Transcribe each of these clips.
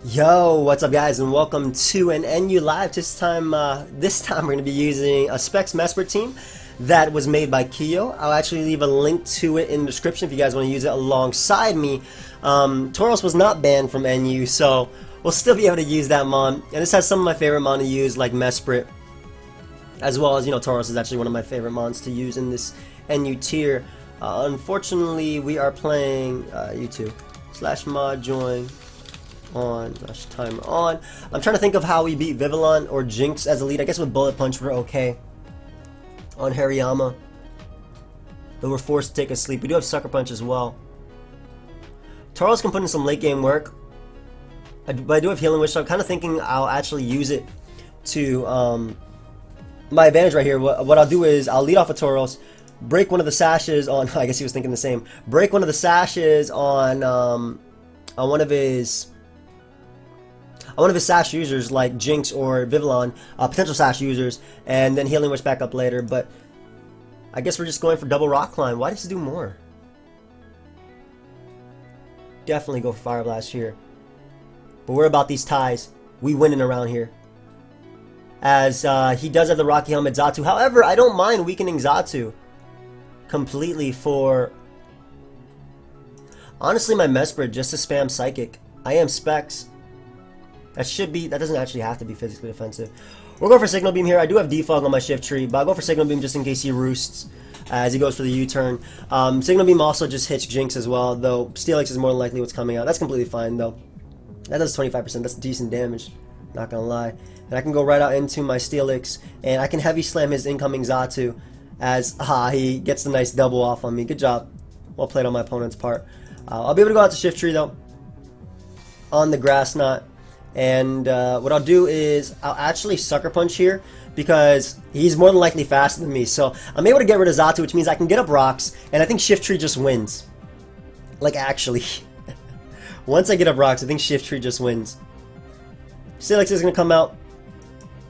Yo, what's up guys, and welcome to an NU Live. This time we're going to be using a Specs Mesprit team that was made by Kyo. I'll actually leave a link to it in the description if you guys want to use it alongside me. Tauros was not banned from NU, so we'll still be able to use that mon. And this has some of my favorite mon to use, like Mesprit, as well as, Tauros is actually one of my favorite mons to use in this NU tier. Unfortunately, we are playing YouTube /mod join on timer on. I'm trying to think of how we beat Vivillon or Jinx as a lead. I guess with Bullet Punch we're okay on Hariyama, though we're forced to take a sleep. We do have Sucker Punch as well. Tauros can put in some late game work, but I do have Healing Wish, so I'm kind of thinking I'll actually use it to my advantage right here. What I'll do is I'll lead off a Tauros, break one of the sashes on I guess he was thinking the same, break one of the sashes on one of his sash users like Jinx or Vivillon, potential sash users, and then Healing Wish back up later. But I guess we're just going for double Rock Climb. Why does he do more? Definitely go for Fire Blast here. But we're about these ties. We winning around here. As he does have the Rocky Helmet Xatu. However, I don't mind weakening Xatu completely for, honestly, my Mesprit just to spam Psychic. I am Specs. That doesn't actually have to be physically defensive. We'll go for Signal Beam here. I do have Defog on my Shift Tree, but I'll go for Signal Beam just in case he roosts as he goes for the U-turn. Signal Beam also just hits Jinx as well, though Steelix is more than likely what's coming out. That's completely fine, though. That does 25%. That's decent damage, not gonna lie. And I can go right out into my Steelix, and I can heavy slam his incoming Xatu as he gets the nice double off on me. Good job. Well played on my opponent's part. I'll be able to go out to Shift Tree, though, on the Grass Knot. And what I'll do is I'll actually Sucker Punch here because he's more than likely faster than me. So I'm able to get rid of Xatu, which means I can get up rocks, and I think Shift Tree just wins. Like, actually. Once I get up rocks, I think Shift Tree just wins. Steelix is going to come out.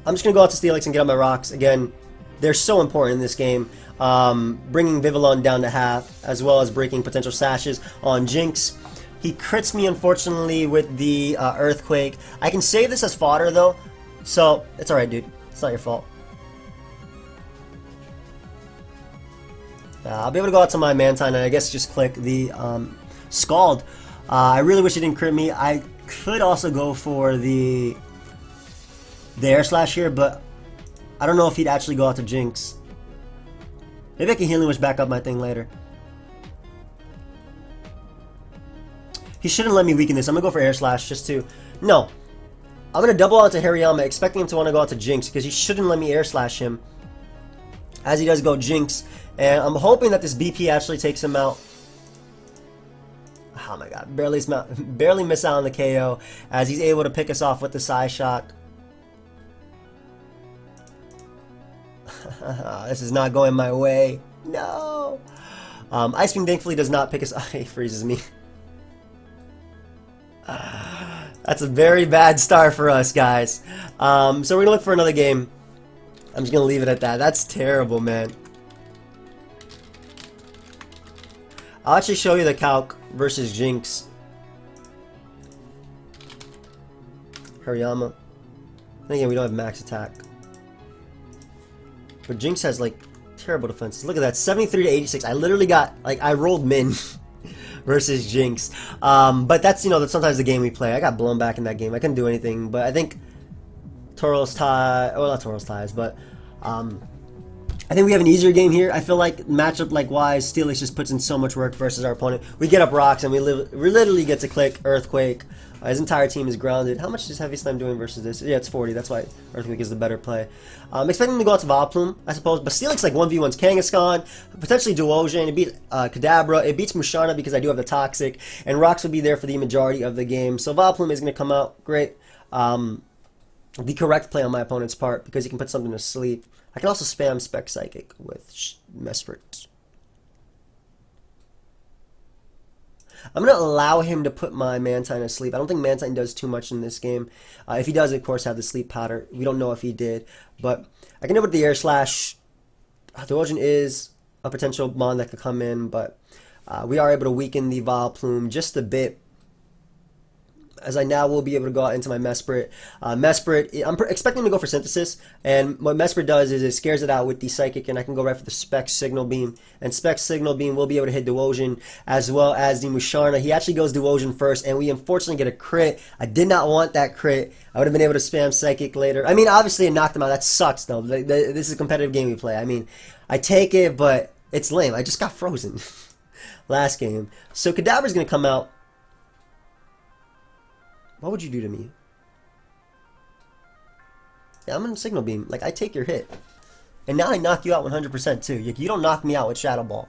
I'm just going to go out to Steelix and get up my rocks. Again, they're so important in this game. Bringing Vivillon down to half, as well as breaking potential sashes on Jinx. He crits me, unfortunately, with the Earthquake. I can save this as fodder, though, so it's alright, dude. It's not your fault. I'll be able to go out to my Mantine and I guess just click the Scald. I really wish he didn't crit me. I could also go for the Air Slash here, but I don't know if he'd actually go out to Jinx. Maybe I can Healing Wish back up my thing later. He shouldn't let me weaken this. I'm going to go for Air Slash just to... No. I'm going to double out to Hariyama, expecting him to want to go out to Jinx, because he shouldn't let me Air Slash him, as he does go Jinx. And I'm hoping that this BP actually takes him out. Oh my god. Barely miss out on the KO, as he's able to pick us off with the Psyshock. This is not going my way. No. Ice Beam thankfully does not pick us... He freezes me. That's a very bad start for us, guys. So we're gonna look for another game. I'm just gonna leave it at that. That's terrible, man. I'll actually show you the calc versus Jinx. Hariyama. And again, we don't have max attack, but Jinx has like terrible defenses. Look at that, 73 to 86. I literally got I rolled min. Versus Jinx, but that's that's sometimes the game we play. I got blown back in that game. I couldn't do anything, but I think Tauros tie, well, not Tauros ties, but I think we have an easier game here. I feel like matchup wise, Steelix just puts in so much work versus our opponent. We get up rocks and we literally get to click Earthquake. His entire team is grounded. How much is Heavy Slam doing versus this? Yeah, it's 40. That's why Earthquake is the better play. I'm expecting him to go out to Vileplume, I suppose. But Steelix 1v1's Kangaskhan, potentially Duosion. It beats Kadabra. It beats Musharna because I do have the Toxic. And Rocks will be there for the majority of the game. So Vileplume is going to come out. Great. The correct play on my opponent's part because he can put something to sleep. I can also spam Spec Psychic with Mesprit. I'm going to allow him to put my Mantine to sleep. I don't think Mantine does too much in this game. If he does, of course, have the sleep powder. We don't know if he did. But I can do it with the Air Slash. Duosion is a potential mon that could come in, but we are able to weaken the Vileplume just a bit. as I now will be able to go out into my Mesprit. Mesprit, I'm expecting to go for Synthesis, and what Mesprit does is it scares it out with the Psychic, and I can go right for the Specs Signal Beam, and Specs Signal Beam will be able to hit Duosion as well as the Musharna. He actually goes Duosion first, and we unfortunately get a crit. I did not want that crit. I would have been able to spam Psychic later. I mean, obviously it knocked him out. That sucks, though. This is a competitive game we play. I mean, I take it, but it's lame. I just got frozen last game. So Kadabra's going to come out. What would you do to me? Yeah, I'm in Signal Beam. Like, I take your hit. And now I knock you out 100% too. You don't knock me out with Shadow Ball.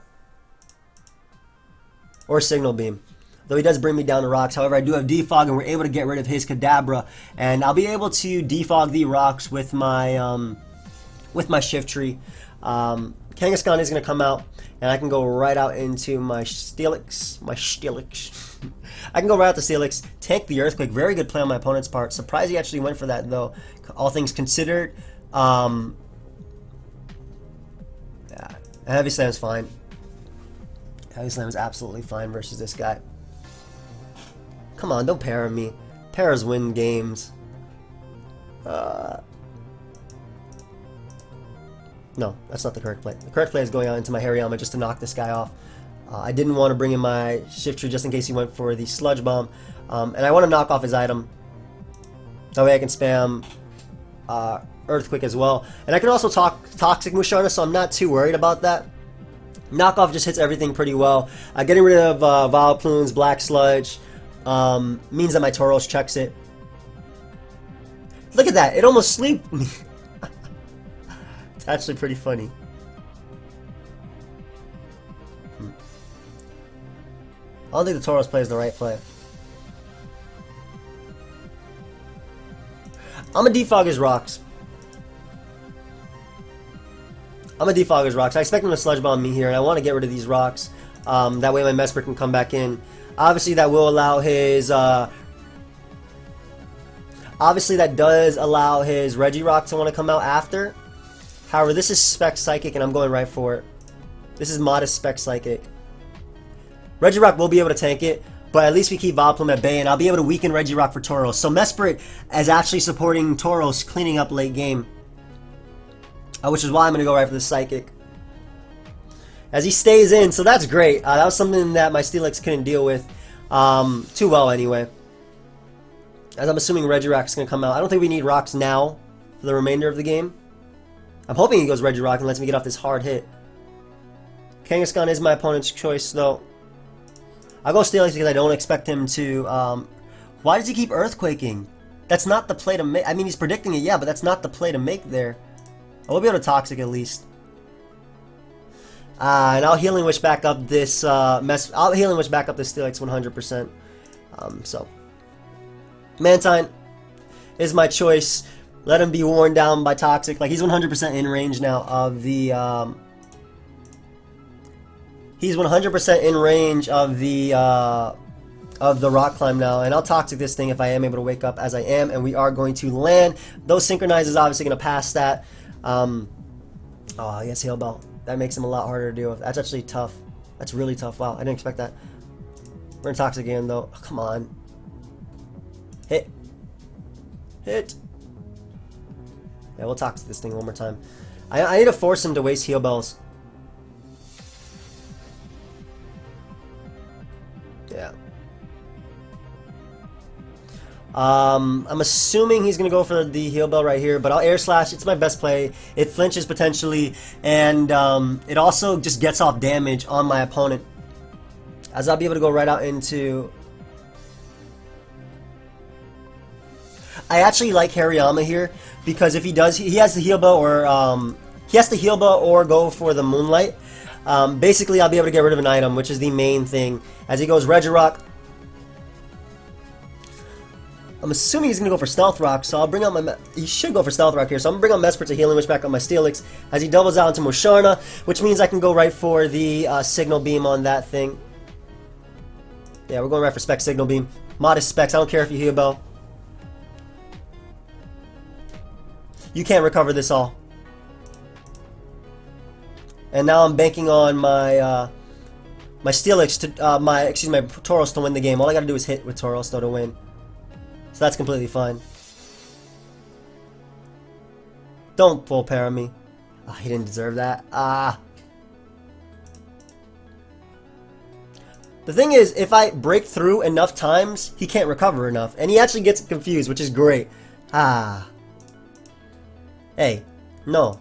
Or Signal Beam. Though he does bring me down to rocks. However, I do have Defog, and we're able to get rid of his Kadabra. And I'll be able to defog the rocks with my Shift Tree. Kangaskhan is going to come out, and I can go right out into my Steelix. I can go right out to Steelix, tank the Earthquake. Very good play on my opponent's part. Surprised he actually went for that, though, all things considered. Yeah, Heavy Slam is fine. Heavy Slam is absolutely fine versus this guy. Come on, don't para me. Paras win games. No, that's not the correct play. The correct play is going out into my Hariyama just to knock this guy off. I didn't want to bring in my Shift Tree just in case he went for the Sludge Bomb. And I want to knock off his item. That way I can spam Earthquake as well. And I can also Toxic Musharna, so I'm not too worried about that. Knockoff just hits everything pretty well. Getting rid of Vileplume's Black Sludge means that my Tauros checks it. Look at that. It almost sleeped me. It's actually pretty funny. I don't think the Tauros play is the right play. I'm a defog his rocks. I expect him to Sludge Bomb me here, and I want to get rid of these rocks. That way my Mesprit can come back in. Obviously, that will allow his... obviously, that does allow his Regirock to want to come out after. However, this is Spec Psychic, and I'm going right for it. This is modest Spec Psychic. Regirock will be able to tank it, but at least we keep Vileplume at bay, and I'll be able to weaken Regirock for Tauros. So Mesprit is actually supporting Tauros, cleaning up late game. Which is why I'm going to go right for the Psychic. As he stays in, so that's great. That was something that my Steelix couldn't deal with too well anyway. As I'm assuming Regirock's going to come out. I don't think we need rocks now for the remainder of the game. I'm hoping he goes Regirock and lets me get off this hard hit. Kangaskhan is my opponent's choice, though. I'll go Steelix because I don't expect him to... why does he keep Earthquaking? That's not the play to make. I mean, he's predicting it, yeah, but that's not the play to make there. I will be able to Toxic at least. And I'll Healing Wish back up this I'll Healing Wish back up this Steelix 100%. So Mantine is my choice. Let him be worn down by Toxic. Like, he's 100% in range now of the he's 100% in range of the Rock Climb now, and I'll Toxic this thing if I am able to wake up as I am, and we are going to land. Those Synchronize is obviously going to pass that. Oh, yes, Hail Bell. That makes him a lot harder to deal with. That's actually tough. That's really tough. Wow, I didn't expect that. We're in Toxic again, though. Oh, come on. Hit. Hit. Yeah, we'll Toxic this thing one more time. I need to force him to waste Heal Bells. Yeah. I'm assuming he's going to go for the Heal Bell right here, but I'll Air Slash. It's my best play. It flinches potentially, and it also just gets off damage on my opponent, as I'll be able to go right out into... I actually like Hariyama here, because if he does, he has the Heal Bell, or he has to Heal Bell or go for the Moonlight. Basically, I'll be able to get rid of an item, which is the main thing. As he goes Regirock, I'm assuming he's going to go for Stealth Rock, so I'll bring out my... He should go for Stealth Rock here, so I'm going to bring out Mesprit to Healing Wish back on my Steelix as he doubles out into Musharna, which means I can go right for the Signal Beam on that thing. Yeah, we're going right for Spec Signal Beam. Modest Specs, I don't care if you Heal Bell. You can't recover this all. And now I'm banking on my my Steelix to my Tauros to win the game. All I gotta do is hit with Tauros though to win. So that's completely fine. Don't full pair me. Oh, he didn't deserve that. Ah. The thing is, if I break through enough times, he can't recover enough. And he actually gets confused, which is great. Ah. Hey. No.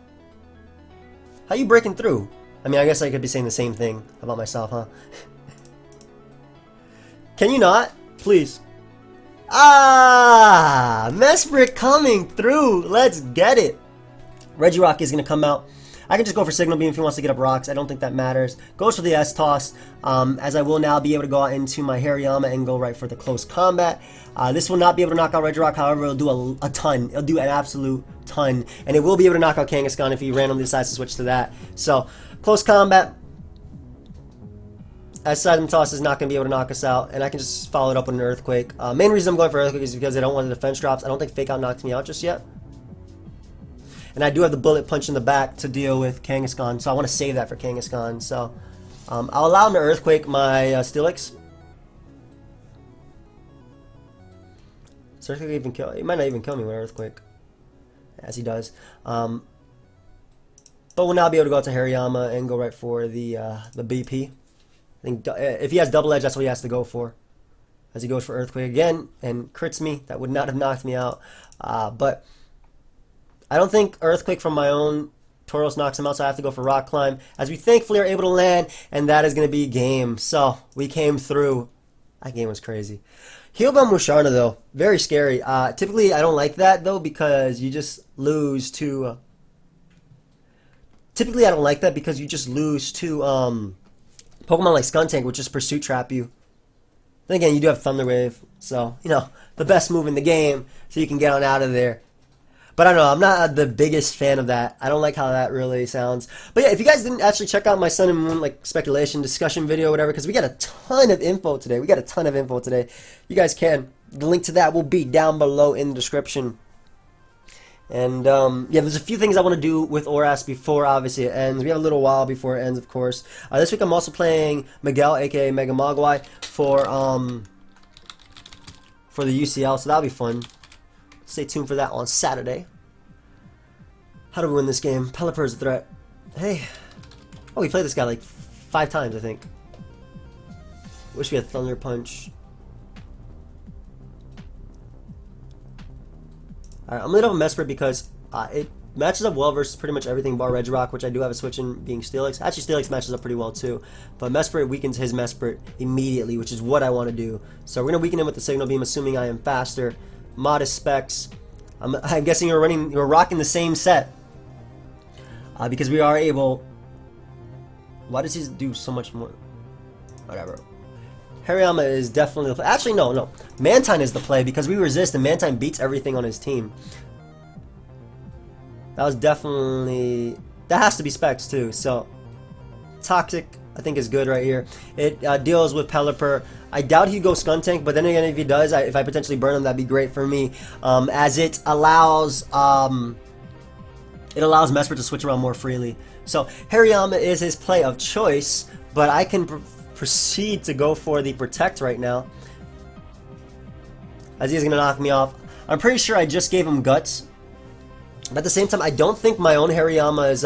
How you breaking through? I mean, I guess I could be saying the same thing about myself, huh? Can you not? Please. Ah! Mesprit coming through. Let's get it. Regirock is going to come out. I can just go for Signal Beam if he wants to get up rocks. I don't think that matters. Goes for the S-Toss, as I will now be able to go out into my Hariyama and go right for the close combat. This will not be able to knock out Regirock, however, it'll do a ton. It'll do an absolute ton. And it will be able to knock out Kangaskhan if he randomly decides to switch to that. So, close combat. S-Seism Toss is not going to be able to knock us out, and I can just follow it up with an Earthquake. Main reason I'm going for Earthquake is because I don't want the defense drops. I don't think Fake Out knocks me out just yet. And I do have the Bullet Punch in the back to deal with Kangaskhan, so I want to save that for Kangaskhan. So I'll allow him to Earthquake my Steelix. So Earthquake even kill. He might not even kill me with Earthquake, as he does. But we'll now be able to go out to Hariyama and go right for the BP. I think if he has Double Edge, that's what he has to go for. As he goes for Earthquake again and crits me, that would not have knocked me out. But I don't think Earthquake from my own Tauros knocks him out, so I have to go for Rock Climb. As we thankfully are able to land, and that is going to be game. So, we came through. That game was crazy. Healbell Musharna, though, very scary. Typically, I don't like that, though, because you just lose to... Typically, I don't like that because you just lose to Pokemon like Skuntank, which just Pursuit Trap you. Then again, you do have Thunder Wave, so, you know, the best move in the game, so you can get on out of there. But I don't know, I'm not the biggest fan of that. I don't like how that really sounds. But yeah, if you guys didn't actually check out my Sun and Moon like speculation discussion video or whatever, because we got a ton of info today. You guys can. The link to that will be down below in the description. And yeah, there's a few things I want to do with ORAS before obviously it ends. We have a little while before it ends, of course. This week I'm also playing Miguel, aka Mega Mogwai, for the UCL, so that'll be fun. Stay tuned for that on Saturday. How do we win this game? Pelipper is a threat. Hey. Oh, we played this guy like 5 times, I think. Wish we had Thunder Punch. Alright, I'm going to have a Mesprit because it matches up well versus pretty much everything bar Regirock, which I do have a switch in being Steelix. Actually, Steelix matches up pretty well too. But Mesprit weakens his Mesprit immediately, which is what I want to do. So we're going to weaken him with the Signal Beam, assuming I am faster. Modest specs. I'm guessing you're rocking the same set because we are able. Why does he do so much more? Whatever. Hariyama is definitely the play. Actually, no. Mantine is the play because we resist and Mantine beats everything on his team. That was definitely. That has to be specs too. So Toxic, I think, is good right here. It deals with Pelipper. I doubt he'd go Skuntank, but then again, if he does, if I potentially burn him, that'd be great for me, as it allows Mesprit to switch around more freely. So Hariyama is his play of choice, but I can proceed to go for the Protect right now, as he's gonna knock me off. I'm pretty sure I just gave him Guts, but at the same time, I don't think my own Hariyama's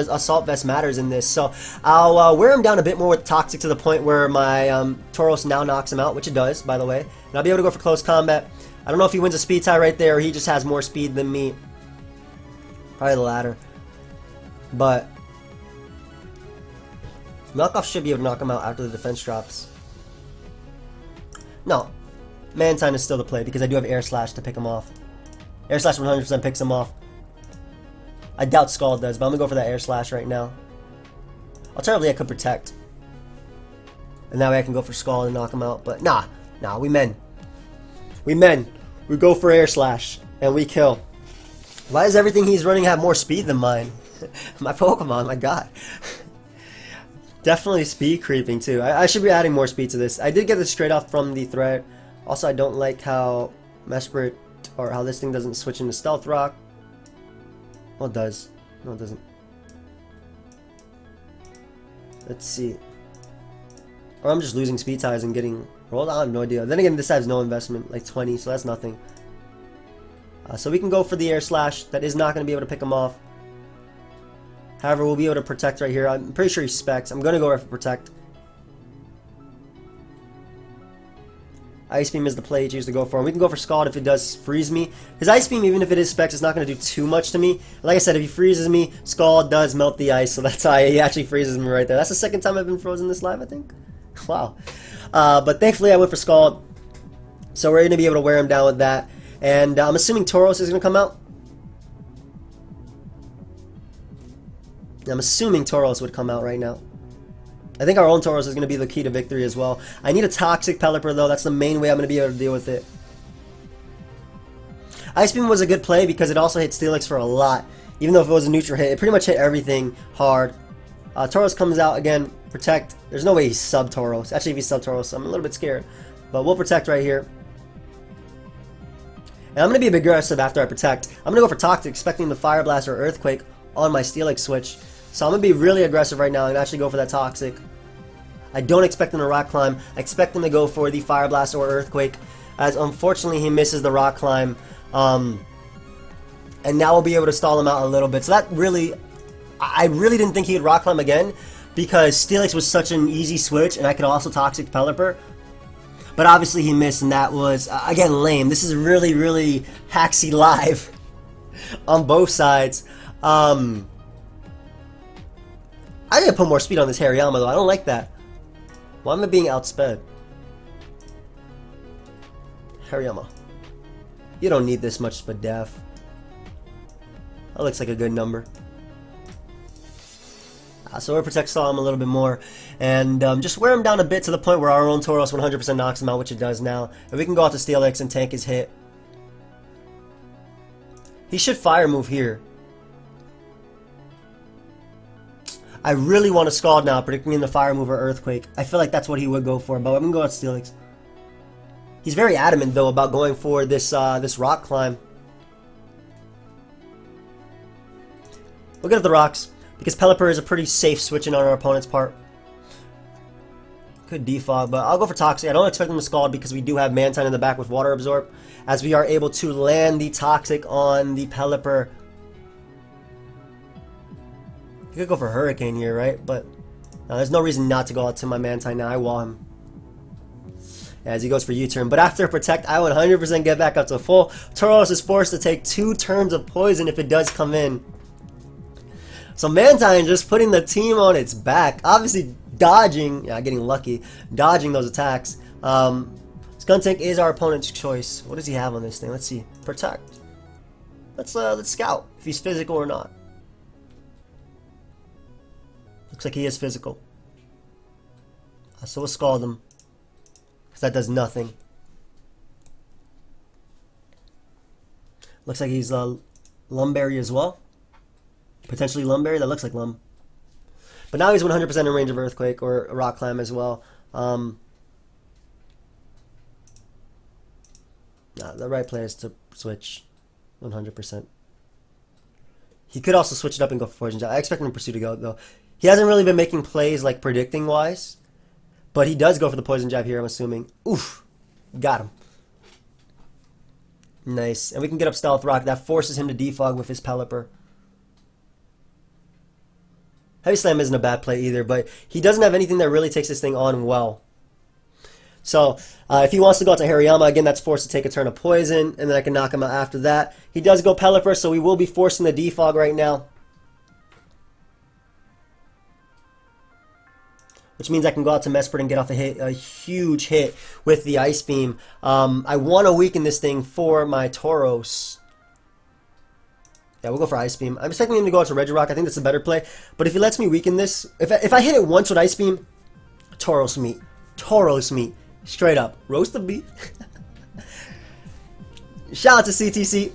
Assault Vest matters in this, so I'll wear him down a bit more with Toxic to the point where my Tauros now knocks him out, which it does, by the way. And I'll be able to go for close combat. I don't know if he wins a speed tie right there or he just has more speed than me. Probably the latter. But Knockoff should be able to knock him out after the defense drops. No. Mantine is still the play because I do have Air Slash to pick him off. Air Slash 100% picks him off. I doubt Scald does, but I'm going to go for that Air Slash right now. Alternatively, I could Protect. And that way I can go for Scald and knock him out. But nah, we men. We go for Air Slash, and we kill. Why does everything he's running have more speed than mine? My Pokemon, my god. Definitely speed creeping too. I should be adding more speed to this. I did get this straight off from the thread. Also, I don't like how Mesprit, or how this thing doesn't switch into Stealth Rock. Well, it does. No, it doesn't. Let's see. Or I'm just losing speed ties and getting Roll on, no idea. Then again, this has no investment, like 20, so that's nothing. So we can go for the Air Slash. That is not going to be able to pick him off. However, we'll be able to protect right here. I'm pretty sure he specs. I'm going to go right for protect. Ice Beam is the play he chooses to go for. And we can go for Scald if it does freeze me. His Ice Beam, even if it is specs, is not going to do too much to me. Like I said, if he freezes me, Scald does melt the ice. So that's how he actually freezes me right there. That's the second time I've been frozen this live, I think. Wow. But thankfully, I went for Scald. So we're going to be able to wear him down with that. And I'm assuming Tauros is going to come out. I'm assuming Tauros would come out right now. I think our own Tauros is going to be the key to victory as well. I need a Toxic Pelipper though. That's the main way I'm going to be able to deal with it. Ice Beam was a good play because it also hit Steelix for a lot. Even though if it was a neutral hit, it pretty much hit everything hard. Tauros comes out again. Protect. There's no way he's sub Tauros. Actually, if he's sub Tauros, I'm a little bit scared. But we'll protect right here. And I'm going to be a bit aggressive after I protect. I'm going to go for Toxic, expecting the Fire Blast or Earthquake on my Steelix switch. So I'm going to be really aggressive right now and actually go for that Toxic. I don't expect him to Rock Climb. I expect him to go for the Fire Blast or Earthquake, as unfortunately he misses the Rock Climb. And now we'll be able to stall him out a little bit. So that really, I really didn't think he would Rock Climb again, because Steelix was such an easy switch and I could also Toxic Pelipper. But obviously he missed, and that was, again, lame. This is really, really Haxy live on both sides. I need to put more speed on this Hariyama though. I don't like that. Why am I being outsped? Hariyama. You don't need this much Spadef. That looks like a good number. So we'll protect Stall him a little bit more. And just wear him down a bit to the point where our own Tauros 100% knocks him out, which it does now. And we can go out to Steelix and tank his hit. He should Fire Move here. I really want to Scald now, predicting in the Fire Move or Earthquake. I feel like that's what he would go for, but I'm going to go out Steelix. He's very adamant, though, about going for this this Rock Climb. We'll get at the rocks, because Pelipper is a pretty safe switch in on our opponent's part. Could defog, but I'll go for Toxic. I don't expect him to Scald because we do have Mantine in the back with Water Absorb, as we are able to land the Toxic on the Pelipper. I could go for Hurricane here, right? But there's no reason not to go out to my Mantine now. I wall him. As he goes for U-turn. But after Protect, I would 100% get back up to full. Tauros is forced to take 2 turns of Poison if it does come in. So Mantine just putting the team on its back. Obviously dodging, getting lucky, dodging those attacks. Skuntank is our opponent's choice. What does he have on this thing? Let's see. Protect. Let's scout if he's physical or not. Looks like he is physical. So we'll Scald him, because that does nothing. Looks like he's Lumberry as well. Potentially Lumberry. That looks like Lum. But now he's 100% in range of Earthquake or Rock Climb as well. The right play is to switch 100%. He could also switch it up and go for Poison Jab. I expect him to pursue to go, though. He hasn't really been making plays like predicting-wise, but he does go for the Poison Jab here, I'm assuming. Oof. Got him. Nice. And we can get up Stealth Rock. That forces him to defog with his Pelipper. Heavy Slam isn't a bad play either, but he doesn't have anything that really takes this thing on well. So, if he wants to go out to Hariyama, again, that's forced to take a turn of Poison, and then I can knock him out after that. He does go Pelipper, so we will be forcing the defog right now. Which means I can go out to Mesprit and get off a huge hit with the Ice Beam. I want to weaken this thing for my Tauros. Yeah, we'll go for Ice Beam. I'm expecting him to go out to Regirock. I think that's a better play. But if he lets me weaken this, if I hit it once with Ice Beam, Tauros meat. Tauros meat. Straight up. Roast the beef. Shout out to CTC.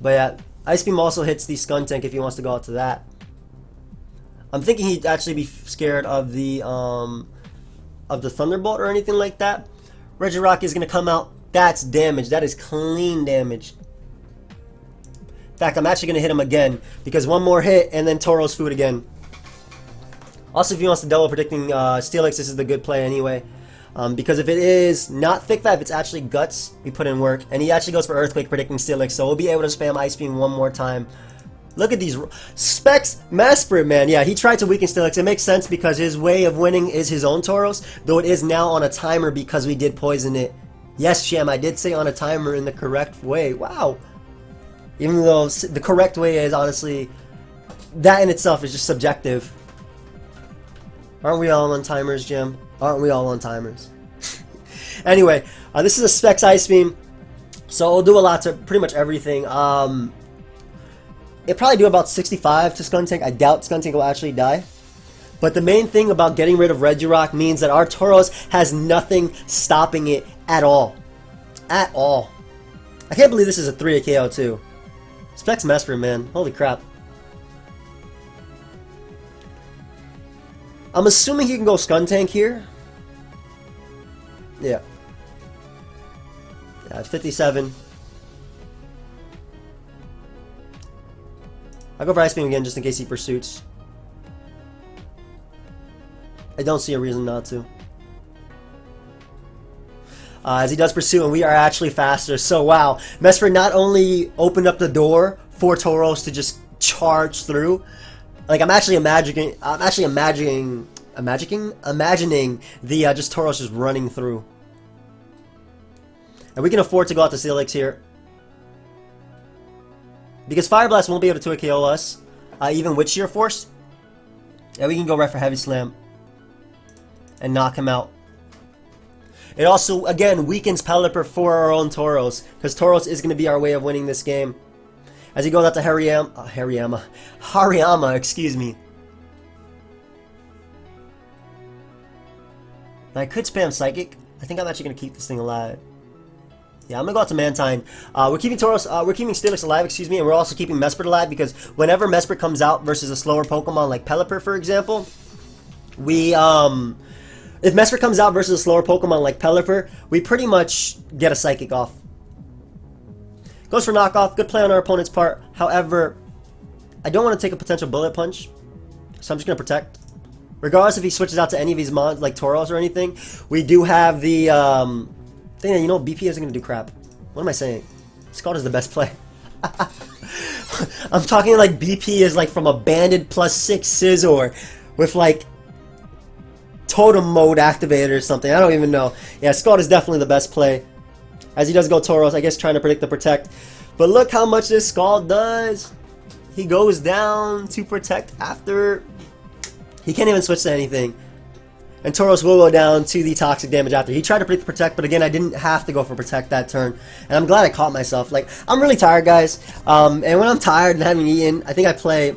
But yeah, Ice Beam also hits the Skuntank if he wants to go out to that. I'm thinking he'd actually be scared of the Thunderbolt or anything like that. Regirock is going to come out. That's damage. That is clean damage. In fact, I'm actually going to hit him again, because one more hit and then Tauros food again. Also, if he wants to double predicting Steelix, this is the good play anyway. Because if it is not Thick Fat, if it's actually Guts, we put in work. And he actually goes for Earthquake predicting Steelix, so we'll be able to spam Ice Beam one more time. Look at these Specs Mesprit, man. Yeah, he tried to weaken Steelix. It makes sense because his way of winning is his own Tauros, though it is now on a timer because we did poison it. Yes, Sham, I did say on a timer in the correct way. Wow. Even though the correct way is honestly, that in itself is just subjective. Aren't we all on timers, Jim? Aren't we all on timers? Anyway, this is a Specs Ice Beam, so it'll do a lot to pretty much everything. It probably do about 65 to Skuntank. I doubt Skuntank will actually die. But the main thing about getting rid of Regirock means that our Tauros has nothing stopping it at all. At all. I can't believe this is a 3 KO too. Specs Mesprit, man. Holy crap. I'm assuming he can go Skuntank here. Yeah. Yeah, it's 57. I'll go for Ice Beam again just in case he pursuits. I don't see a reason not to. As he does pursue, and we are actually faster. So wow, Mesprit not only opened up the door for Tauros to just charge through. Like I'm actually imagining the just Tauros just running through. And we can afford to go out to Steelix here. Because Fire Blast won't be able to 2 KO us, even with Sheer Force. And we can go right for Heavy Slam and knock him out. It also, again, weakens Pelipper for our own Tauros, because Tauros is going to be our way of winning this game. As he goes out to Hariyama, excuse me. And I could spam Psychic. I think I'm actually going to keep this thing alive. Yeah, I'm gonna go out to Mantine. We're keeping Steelix alive, excuse me, and we're also keeping Mesprit alive because whenever Mesprit comes out versus a slower Pokemon like Pelipper, for example, if Mesprit comes out versus a slower Pokemon like Pelipper, we pretty much get a Psychic off. Goes for knockoff, good play on our opponent's part. However, I don't want to take a potential Bullet Punch, so I'm just gonna protect. Regardless if he switches out to any of these mons like Tauros or anything, we do have the thing that, you know, BP isn't going to do crap. What am I saying? Scald is the best play. I'm talking like BP is like from a banded +6 Scizor with like Totem Mode activated or something. I don't even know. Yeah, Scald is definitely the best play. As he does go Tauros, I guess trying to predict the Protect. But look how much this Scald does. He goes down to Protect after. He can't even switch to anything. And Tauros will go down to the toxic damage after. He tried to predict Protect, but again, I didn't have to go for Protect that turn. And I'm glad I caught myself. Like, I'm really tired, guys. And when I'm tired and haven't eaten, I think I play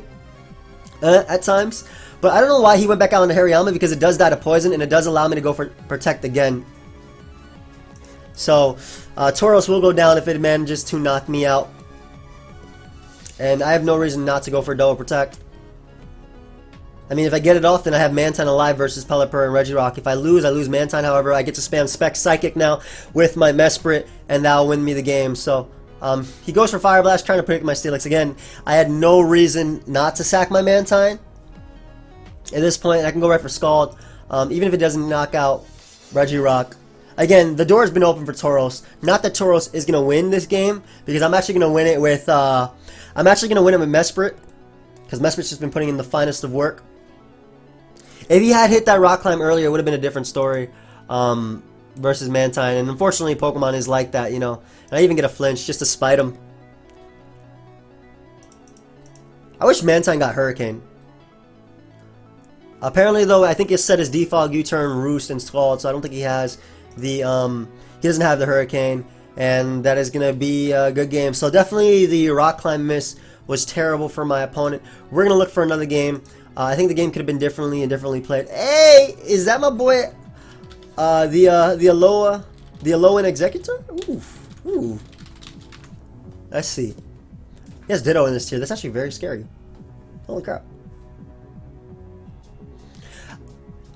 at times. But I don't know why he went back out on the Hariyama, because it does die to Poison, and it does allow me to go for Protect again. So, Tauros will go down if it manages to knock me out. And I have no reason not to go for double Protect. I mean, if I get it off, then I have Mantine alive versus Pelipper and Regirock. If I lose Mantine. However, I get to spam Spec Psychic now with my Mesprit, and that'll win me the game. So, he goes for Fire Blast, trying to predict my Steelix. Again, I had no reason not to sack my Mantine. At this point, I can go right for Scald, even if it doesn't knock out Regirock. Again, the door has been open for Tauros. Not that Tauros is going to win this game, because I'm actually going to win it with, Mesprit, because Mesprit's just been putting in the finest of work. If he had hit that Rock Climb earlier, it would have been a different story versus Mantine. And unfortunately, Pokemon is like that, you know. And I even get a flinch just to spite him. I wish Mantine got Hurricane. Apparently, though, I think it set his default U-turn, Roost, and Scald, so I don't think he has the, he doesn't have the Hurricane. And that is going to be a good game. So definitely the Rock Climb miss was terrible for my opponent. We're going to look for another game. I think the game could have been differently played. Hey, is that my boy, the Alolan Executor? Ooh. Let's see. He has Ditto in this tier. That's actually very scary. Holy crap.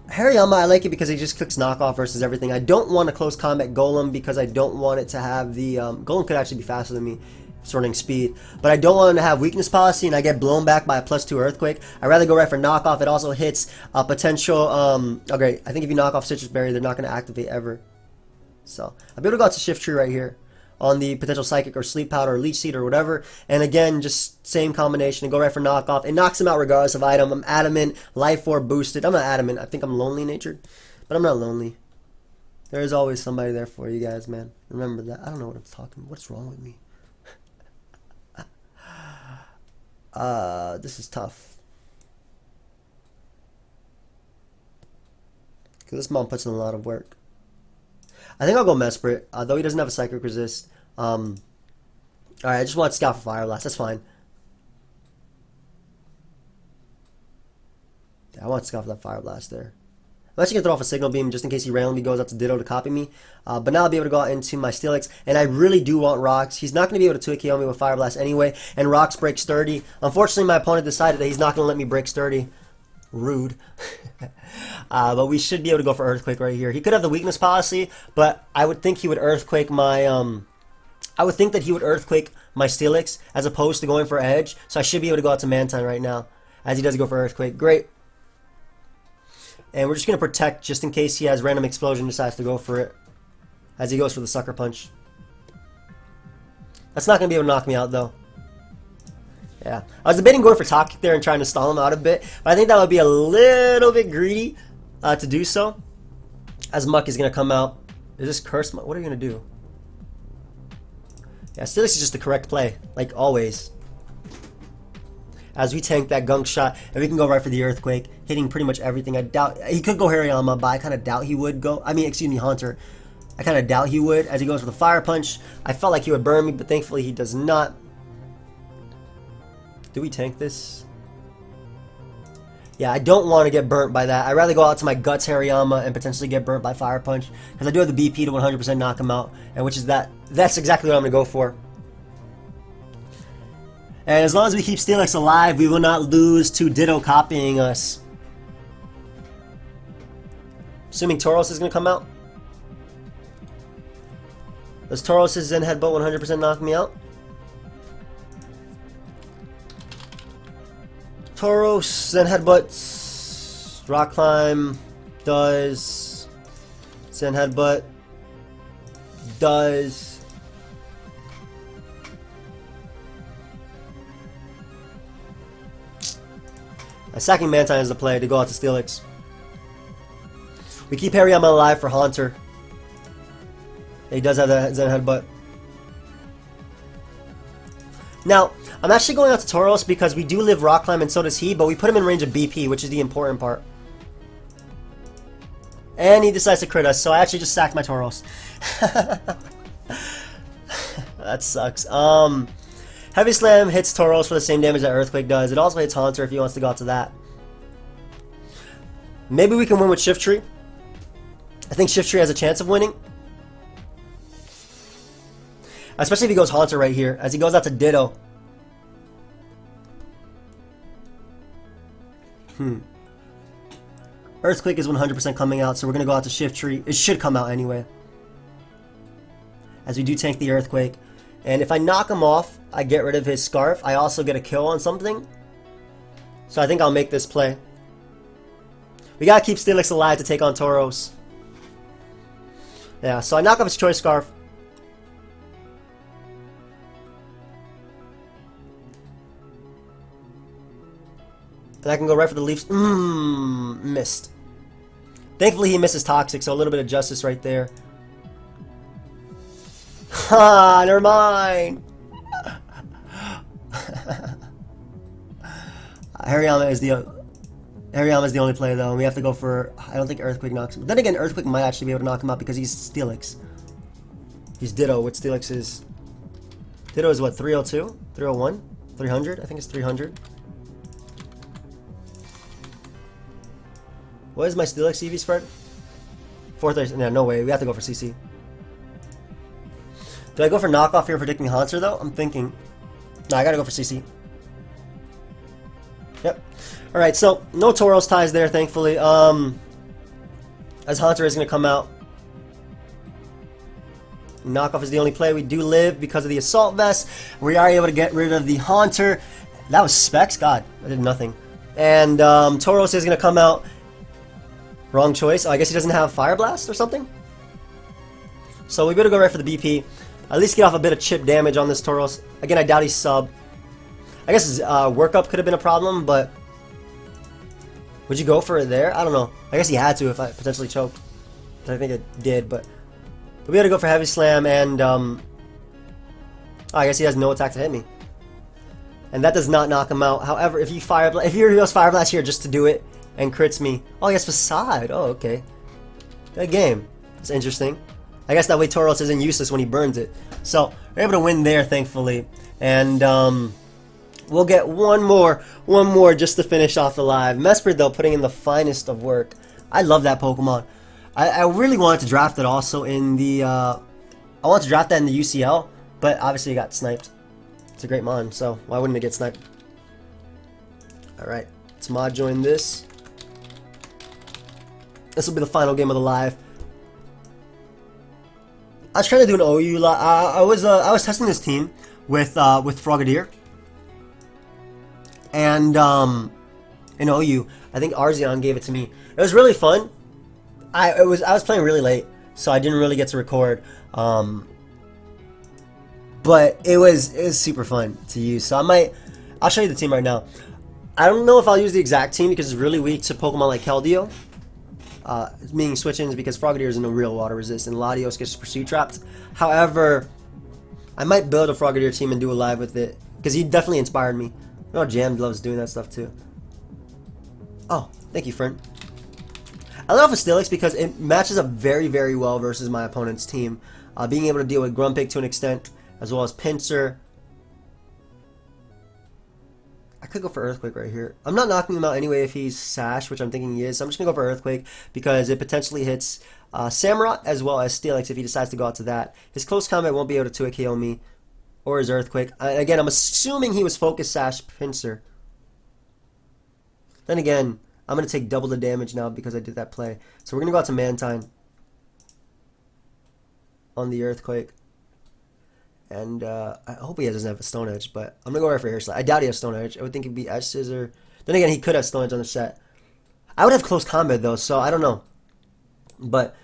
Hariyama, I like it because he just clicks knockoff versus everything. I don't want a close combat Golem because I don't want it to have the... Golem could actually be faster than me. sorting speed. But I don't want him to have weakness policy and I get blown back by a +2 earthquake. I'd rather go right for knockoff. It also hits a potential, okay, I think if you knock off Citrus Berry, they're not going to activate ever. So I'll be able to go out to Shift Tree right here on the potential Psychic or Sleep Powder or Leech Seed or whatever. And again, just same combination and go right for knockoff. It knocks him out regardless of item. I'm adamant, life orb boosted. I'm not adamant. I think I'm lonely natured, but I'm not lonely. There is always somebody there for you guys, man. Remember that. I don't know what I'm talking about. What's wrong with me? This is tough. Because this mom puts in a lot of work. I think I'll go Mesprit, though he doesn't have a Psychic Resist. Alright, I just want to scout for Fire Blast. That's fine. Yeah, I want to scout for that Fire Blast there. I'm actually going to throw off a Signal Beam just in case he randomly goes out to Ditto to copy me. But now I'll be able to go out into my Steelix. And I really do want Rocks. He's not going to be able to 2KO me with Fire Blast anyway. And Rocks break Sturdy. Unfortunately, my opponent decided that he's not going to let me break Sturdy. Rude. But we should be able to go for Earthquake right here. He could have the weakness policy, but I would think he would Earthquake my I would think that he would Earthquake my Steelix as opposed to going for Edge. So I should be able to go out to Mantine right now as he does go for Earthquake. Great. And we're just going to protect just in case he has Random Explosion, decides to go for it as he goes for the Sucker Punch. That's not going to be able to knock me out though. Yeah, I was debating going for Top Kick there and trying to stall him out a bit, but I think that would be a little bit greedy to do so. As Muck is going to come out. Is this Curse Muck? What are you going to do? Yeah, still this is just the correct play, like always. As we tank that Gunk Shot, and we can go right for the Earthquake, hitting pretty much everything. I doubt, he could go Hariyama, but I kind of doubt he would go, excuse me, Haunter. I kind of doubt he would, as he goes for the Fire Punch. I felt like he would burn me, but thankfully he does not. Do we tank this? Yeah, I don't want to get burnt by that. I'd rather go out to my Guts Hariyama and potentially get burnt by Fire Punch, because I do have the BP to 100% knock him out, and which is that's exactly what I'm going to go for. And as long as we keep Steelix alive, we will not lose to Ditto copying us. Assuming Tauros is going to come out. Does Tauros' Zen Headbutt 100% knock me out? Tauros, Zen Headbutt, Rock Climb, does. Zen Headbutt, does. Sacking Mantine is the play to go out to Steelix. We keep Hariyama alive for Haunter. He does have that Zen Headbutt. Now, I'm actually going out to Tauros because we do live Rock Climb and so does he, but we put him in range of BP, which is the important part. And he decides to crit us, so I actually just sacked my Tauros. That sucks. Heavy Slam hits Tauros for the same damage that Earthquake does. It also hits Haunter if he wants to go out to that. Maybe we can win with Shift Tree. I think Shift Tree has a chance of winning. Especially if he goes Haunter right here, as he goes out to Ditto. Earthquake is 100% coming out, so we're going to go out to Shift Tree. It should come out anyway. As we do tank the Earthquake. And if I knock him off, I get rid of his Scarf. I also get a kill on something. So I think I'll make this play. We gotta keep Steelix alive to take on Tauros. Yeah, so I knock off his Choice Scarf. And I can go right for the Leafs. Missed. Thankfully he misses Toxic, so a little bit of justice right there. Ha! Never mind. Hariyama is the only play though, and we have to go for. I don't think Earthquake knocks him. Then again, Earthquake might actually be able to knock him out because he's Steelix. He's Ditto. What Steelix is? Ditto is what, 302, 301, 300. I think it's 300. What is my Steelix EV spread? 430. Yeah, no way. We have to go for CC. Do I go for knockoff here predicting Haunter though? I'm thinking. No, I gotta go for CC. Yep. Alright, so no Tauros ties there, thankfully. As Haunter is gonna come out. Knockoff is the only play. We do live because of the Assault Vest. We are able to get rid of the Haunter. That was Specs? God, I did nothing. And Tauros is going to come out. Wrong choice. Oh, I guess he doesn't have Fire Blast or something? So we better go right for the BP. At least get off a bit of chip damage on this Tauros. Again, I doubt he's sub. I guess his workup could have been a problem, but would you go for it there? I don't know. I guess he had to if I potentially choked. I think it did, but we gotta go for Heavy Slam, and oh, I guess he has no attack to hit me. And that does not knock him out. However, if he goes Fire Blast here just to do it and crits me. Oh, he has Facade. Oh, okay. Good game. It's interesting. I guess that way Tauros isn't useless when he burns it. So, we're able to win there, thankfully. And we'll get one more just to finish off the live. Mesprit, though, putting in the finest of work. I love that Pokemon. I really wanted to draft it also in the... I wanted to draft that in the UCL, but obviously it got sniped. It's a great mon, so why wouldn't it get sniped? Alright, let's mod join this. This will be the final game of the live. I was trying to do an OU lot. I was testing this team with Frogadier. And in OU, I think Arzeon gave it to me. It was really fun. I was playing really late, so I didn't really get to record. But it was super fun to use. So I'll show you the team right now. I don't know if I'll use the exact team because it's really weak to Pokemon like Keldeo. Meaning switch-ins because Frogadier is in a real water resist and Latios gets Pursuit Trapped. However, I might build a Frogadier team and do a live with it because he definitely inspired me. I know Jam loves doing that stuff too. Oh, thank you, friend. I love Steelix because it matches up very, very well versus my opponent's team. Being able to deal with Grumpig to an extent, as well as Pinsir. I could go for Earthquake right here. I'm not knocking him out anyway if he's Sash, which I'm thinking he is. So I'm just going to go for Earthquake because it potentially hits Samurott as well as Steelix if he decides to go out to that. His close combat won't be able to 2-KO me or his Earthquake. Again, I'm assuming he was Focus Sash Pinsir. Then again, I'm going to take double the damage now because I did that play. So we're going to go out to Mantine on the Earthquake. And I hope he doesn't have a Stone Edge, but I'm going to go right for Air Slash. I doubt he has Stone Edge. I would think it'd be Edge Scissor. Then again, he could have Stone Edge on the set. I would have Close Combat though, so I don't know. But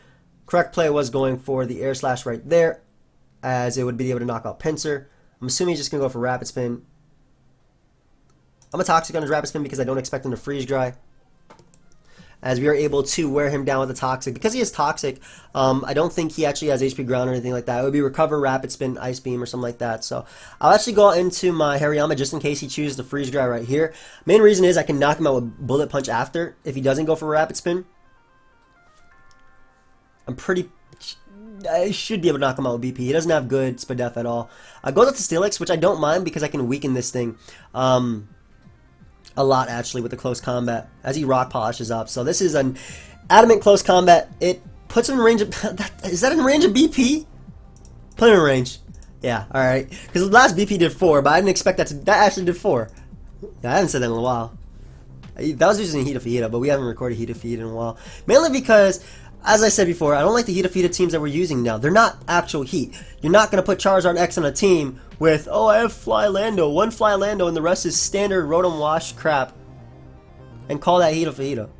correct play was going for the Air Slash right there, as it would be able to knock out Pinsir. I'm assuming he's just going to go for Rapid Spin. I'm a Toxic on his Rapid Spin because I don't expect him to Freeze Dry, as we are able to wear him down with the Toxic. Because he is Toxic, I don't think he actually has HP Ground or anything like that. It would be Recover, Rapid Spin, Ice Beam, or something like that. So I'll actually go into my Hariyama just in case he chooses to Freeze Dry right here. Main reason is I can knock him out with Bullet Punch after if he doesn't go for Rapid Spin. I should be able to knock him out with BP. He doesn't have good Spadef at all. Goes up to Steelix, which I don't mind because I can weaken this thing. A lot actually with the close combat as he rock polishes up. So this is an adamant close combat. It puts him in range of is that in range of BP? Put him in range. Yeah, alright. Because the last BP did 4, but I didn't expect that actually did 4. Yeah, I haven't said that in a while. That was using Heat of Fajita, but we haven't recorded Heat of Fajita in a while. Mainly because, as I said before, I don't like the Heat of Fajita teams that we're using now. They're not actual Heat. You're not going to put Charizard X on a team with, oh, I have Fly Lando, one Fly Lando, and the rest is standard Rotom Wash crap, and call that Heat of Fajita.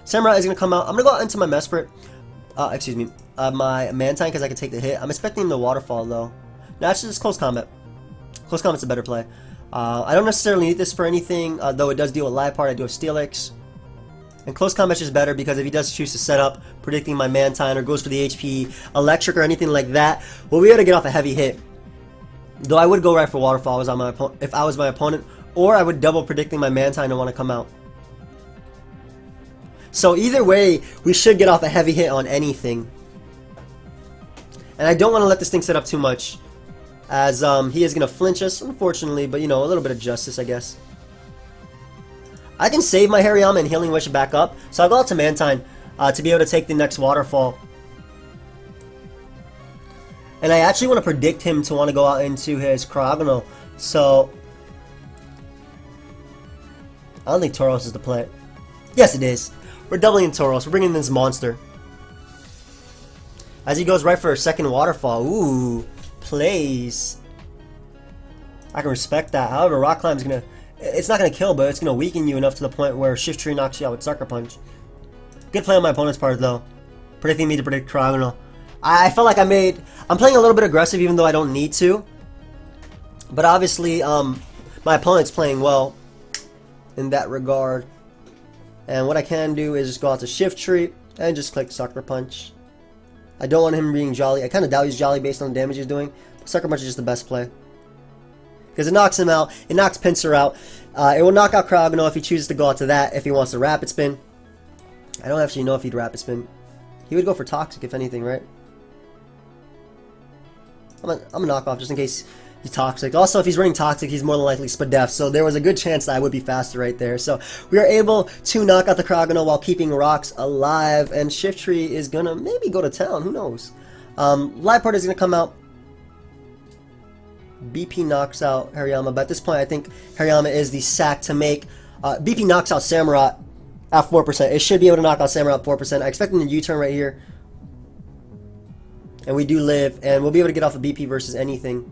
Samurai is going to come out. I'm going to go out into my Mesprit, my Mantine because I can take the hit. I'm expecting the Waterfall though. No, actually it's Close Combat. Close Combat's a better play. I don't necessarily need this for anything, though it does deal with Live Part. I do have Steelix. And Close Combat's just better because if he does choose to set up, predicting my Mantine or goes for the HP, Electric or anything like that, well, we got to get off a heavy hit. Though I would go right for Waterfall if I was my opponent, or I would double predicting my Mantine and want to come out. So either way, we should get off a heavy hit on anything. And I don't want to let this thing set up too much, as he is going to flinch us, unfortunately, but you know, a little bit of justice, I guess. I can save my Hariyama and Healing Wish back up, so I'll go out to Mantine to be able to take the next Waterfall. And I actually want to predict him to want to go out into his Cryogonal, so I don't think Tauros is the play. Yes, it is. We're doubling in Tauros. We're bringing in this monster. As he goes right for a second waterfall. Ooh, plays. I can respect that. However, Rock Climb's gonna... It's not gonna kill, but it's gonna weaken you enough to the point where Shift Tree knocks you out with Sucker Punch. Good play on my opponent's part, though. Predicting me to predict Cryogonal. I felt like I'm playing a little bit aggressive even though I don't need to. But obviously, my opponent's playing well in that regard. And what I can do is just go out to Shift Tree and just click Sucker Punch. I don't want him being Jolly. I kind of doubt he's Jolly based on the damage he's doing. But Sucker Punch is just the best play. Because it knocks him out. It knocks Pinsir out. It will knock out Cryogonal if he chooses to go out to that. If he wants to Rapid Spin. I don't actually know if he'd Rapid Spin. He would go for Toxic if anything, right? I'm gonna knock off just in case he's Toxic. Also, if he's running Toxic, he's more than likely Spadef. So there was a good chance that I would be faster right there. So we are able to knock out the Cryogonal while keeping Rocks alive. And Shift Tree is gonna maybe go to town. Who knows? Liepard is gonna come out. BP knocks out Hariyama. But at this point, I think Hariyama is the sack to make. BP knocks out Samurott at 4%. It should be able to knock out Samurott at 4%. I expect him to U-turn right here. And we do live, and we'll be able to get off of BP versus anything.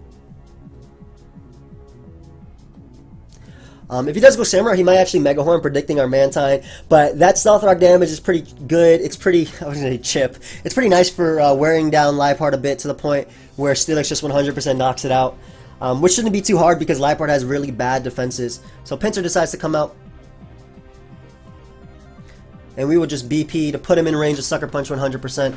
If he does go Samurai, he might actually Mega Horn, predicting our Mantine. But that Stealth Rock damage is pretty good. It's pretty, I was going to say chip. It's pretty nice for wearing down Liepard a bit to the point where Steelix just 100% knocks it out. Which shouldn't be too hard because Liepard has really bad defenses. So Pinsir decides to come out. And we will just BP to put him in range of Sucker Punch 100%.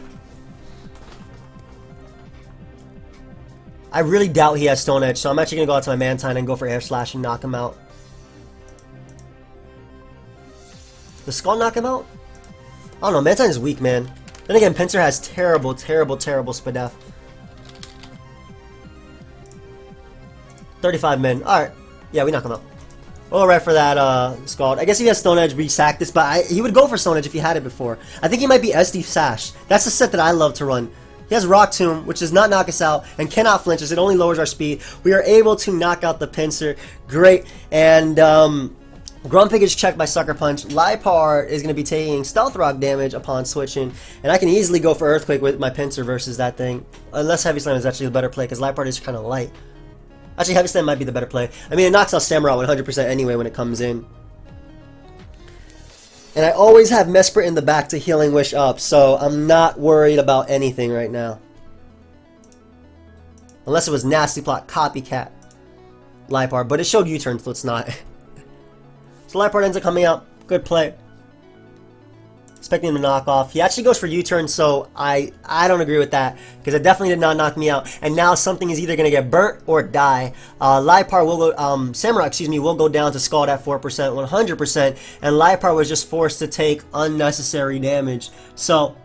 I really doubt he has Stone Edge, so I'm actually going to go out to my Mantine and go for Air Slash and knock him out. Does Skull knock him out? I don't know, Mantine is weak, man. Then again, Pinsir has terrible, terrible, terrible Spadef. 35 min. Alright. Yeah, we knock him out. Alright for that, Scald. I guess he has Stone Edge, we sack this, but he would go for Stone Edge if he had it before. I think he might be SD Sash. That's the set that I love to run. He has Rock Tomb, which does not knock us out, and cannot flinch us. It only lowers our speed. We are able to knock out the Pinsir. Great. And, Grumpig is checked by Sucker Punch. Liepard is going to be taking Stealth Rock damage upon switching. And I can easily go for Earthquake with my Pinsir versus that thing. Unless Heavy Slam is actually the better play, because Liepard is kind of light. Actually, Heavy Slam might be the better play. I mean, it knocks out Samurott 100% anyway when it comes in. And I always have Mesprit in the back to Healing Wish up, so I'm not worried about anything right now. Unless it was Nasty Plot Copycat Liepard, but it showed U-turn, so it's not. So Liepard ends up coming out. Good play. Expecting him to knock off. He actually goes for U-turn, so I don't agree with that, because it definitely did not knock me out. And now something is either going to get burnt or die. Liepard will go, Samurai, excuse me, will go down to Scald at 4%, 100%, and Liepard was just forced to take unnecessary damage. So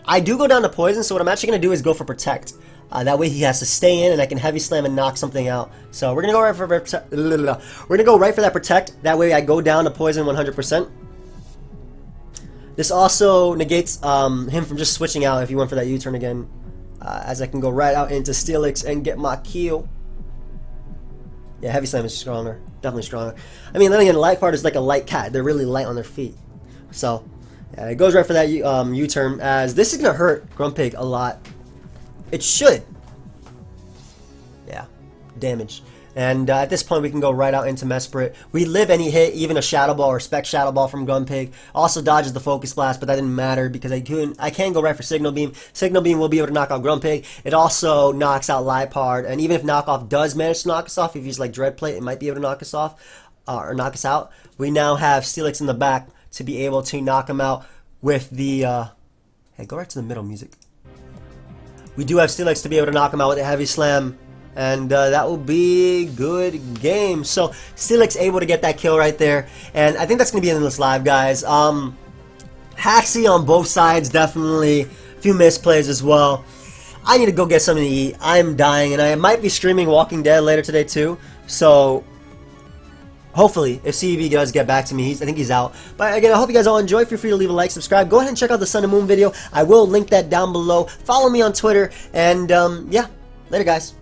I do go down to Poison, so what I'm actually going to do is go for Protect. That way he has to stay in, and I can Heavy Slam and knock something out. So we're gonna go right for that Protect. That way I go down to Poison 100%. This also negates him from just switching out if he went for that U-turn again, as I can go right out into Steelix and get my kill. Yeah, Heavy Slam is stronger, definitely stronger. I mean, then again, Liepard is like a light cat. They're really light on their feet. So yeah, it goes right for that U-turn, as this is gonna hurt Grumpig a lot. It should. Yeah, damage. And at this point, we can go right out into Mesprit. We live any hit, even a Shadow Ball or Spec Shadow Ball from Grumpig. Also dodges the Focus Blast, but that didn't matter because I can go right for Signal Beam. Signal Beam will be able to knock out Grumpig. It also knocks out Liepard, and even if Knockoff does manage to knock us off, if he's like Dread Plate, it might be able to knock us off or knock us out. We now have Steelix in the back to be able to knock him out with the. Hey, go right to the middle, music. We do have Steelix to be able to knock him out with a Heavy Slam, and that will be good game. So Steelix able to get that kill right there, and I think that's going to be in this live, guys. Haxie on both sides, definitely. A few misplays as well. I need to go get something to eat. I'm dying, and I might be streaming Walking Dead later today too, so hopefully, if CEB does get back to me, I think he's out. But again, I hope you guys all enjoy. Feel free to leave a like, subscribe. Go ahead and check out the Sun and Moon video. I will link that down below. Follow me on Twitter. And yeah, later guys.